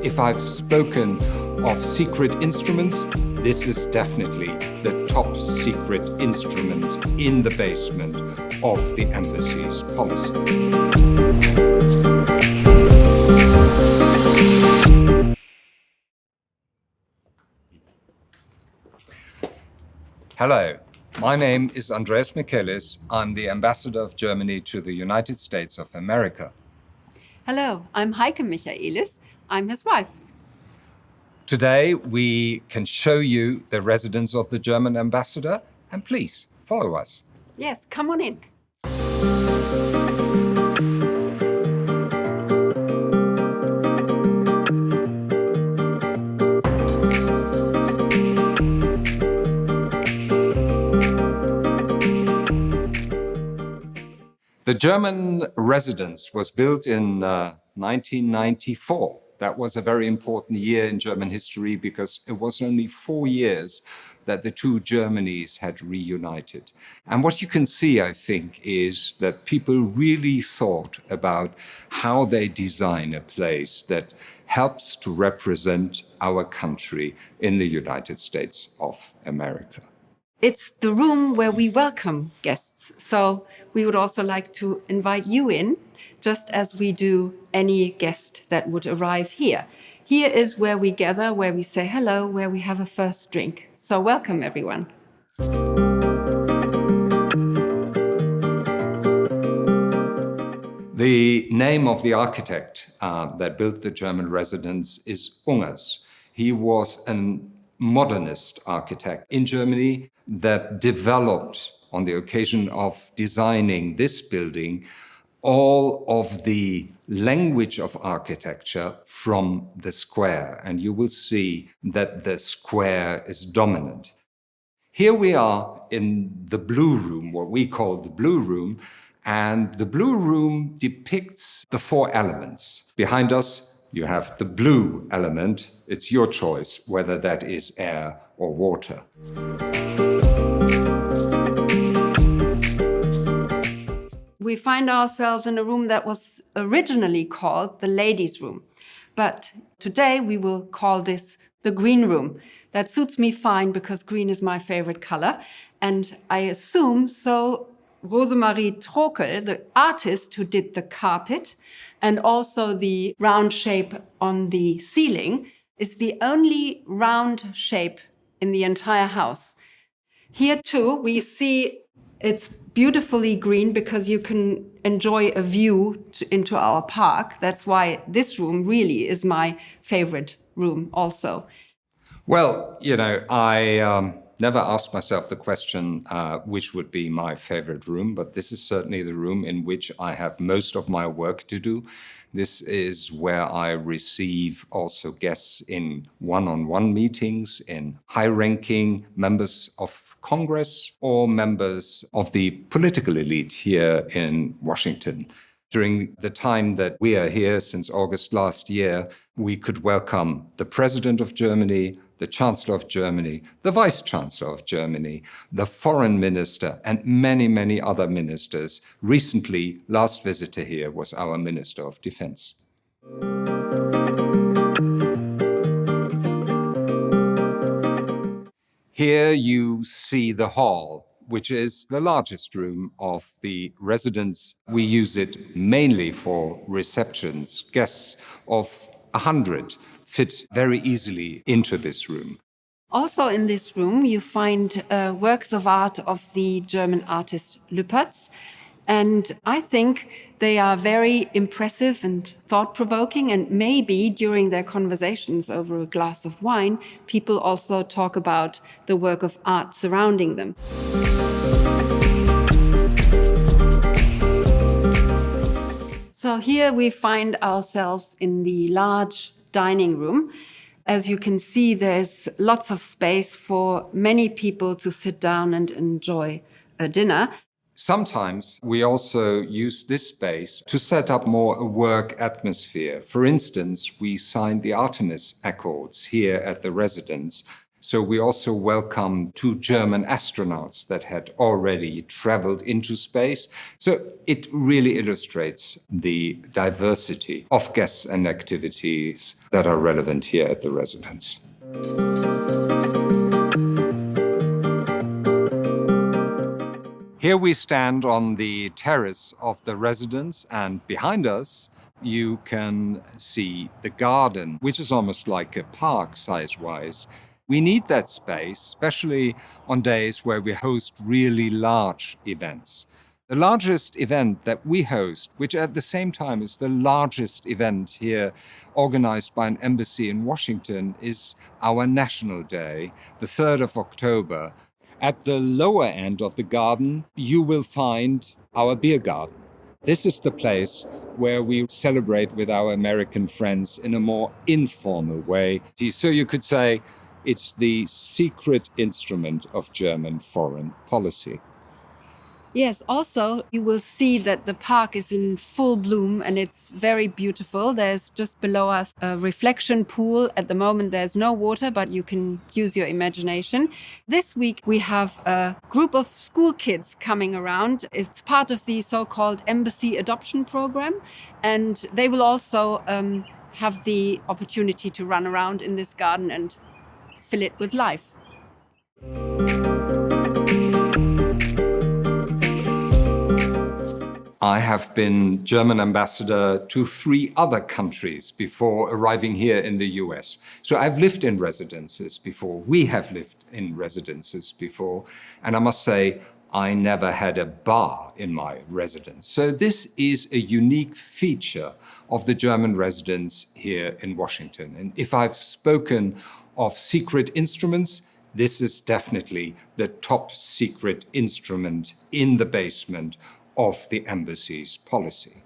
If I've spoken of secret instruments, this is definitely the top secret instrument in the basement of the embassy's policy. Hello, my name is Andreas Michaelis. I'm the Ambassador of Germany to the United States of America. Hello, I'm Heike Michaelis. I'm his wife. Today, we can show you the residence of the German ambassador, and please follow us. Yes, come on in. The German residence was built in 1994. That was a very important year in German history because it was only 4 years that the two Germanys had reunited. And what you can see, I think, is that people really thought about how they design a place that helps to represent our country in the United States of America. It's the room where we welcome guests. So we would also like to invite you in, just as we do any guest that would arrive here. Here is where we gather, where we say hello, where we have a first drink. So welcome, everyone. The name of the architect that built the German residence is Ungers. He was a modernist architect in Germany that developed, on the occasion of designing this building, all of the language of architecture from the square. And you will see that the square is dominant. Here we are in the blue room, what we call the blue room. And the blue room depicts the four elements. Behind us, you have the blue element. It's your choice whether that is air or water. We find ourselves in a room that was originally called the ladies' room. But today we will call this the green room. That suits me fine because green is my favorite color. And I assume so Rosemarie Trokel, the artist who did the carpet and also the round shape on the ceiling, is the only round shape in the entire house. Here too, we see it's beautifully green because you can enjoy a view into our park. That's why this room really is my favorite room also. Well, I never asked myself the question which would be my favorite room, but this is certainly the room in which I have most of my work to do. This is where I receive also guests in one-on-one meetings, in high-ranking members of Congress or members of the political elite here in Washington. During the time that we are here, since August last year, we could welcome the President of Germany, the Chancellor of Germany, the Vice Chancellor of Germany, the Foreign Minister, and many, many other ministers. Recently, last visitor here was our Minister of Defense. Here you see the hall, which is the largest room of the residence. We use it mainly for receptions. Guests of 100 fit very easily into this room. Also in this room, you find works of art of the German artist Lüpertz. And I think they are very impressive and thought-provoking. And maybe during their conversations over a glass of wine, people also talk about the work of art surrounding them. So here we find ourselves in the large dining room. As you can see, there's lots of space for many people to sit down and enjoy a dinner. Sometimes we also use this space to set up more a work atmosphere. For instance, we signed the Artemis Accords here at the residence. So we also welcomed 2 German astronauts that had already traveled into space. So it really illustrates the diversity of guests and activities that are relevant here at the residence. Here we stand on the terrace of the residence, and behind us you can see the garden, which is almost like a park size-wise. We need that space, especially on days where we host really large events. The largest event that we host, which at the same time is the largest event here organized by an embassy in Washington, is our National Day, the 3rd of October. At the lower end of the garden, you will find our beer garden. This is the place where we celebrate with our American friends in a more informal way. So you could say it's the secret instrument of German foreign policy. Yes, also you will see that the park is in full bloom and it's very beautiful. There's just below us a reflection pool. At the moment there's no water, but you can use your imagination. This week we have a group of school kids coming around. It's part of the so-called embassy adoption program, and they will also have the opportunity to run around in this garden and fill it with life. I have been German ambassador to 3 other countries before arriving here in the US. So I've lived in residences before. We have lived in residences before. And I must say, I never had a bar in my residence. So this is a unique feature of the German residence here in Washington. And if I've spoken of secret instruments, this is definitely the top secret instrument in the basement of the embassy's policy.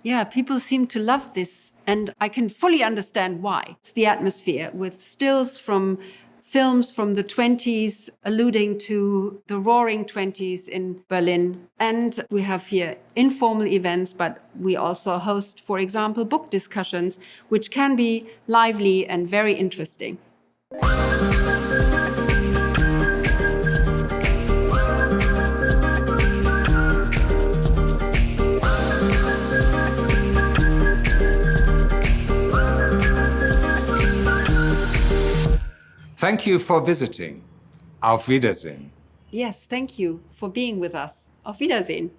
Yeah, people seem to love this, and I can fully understand why. It's the atmosphere with stills from films from the 20s alluding to the roaring 20s in Berlin. And we have here informal events, but we also host, for example, book discussions, which can be lively and very interesting. Thank you for visiting. Auf Wiedersehen. Yes, thank you for being with us. Auf Wiedersehen.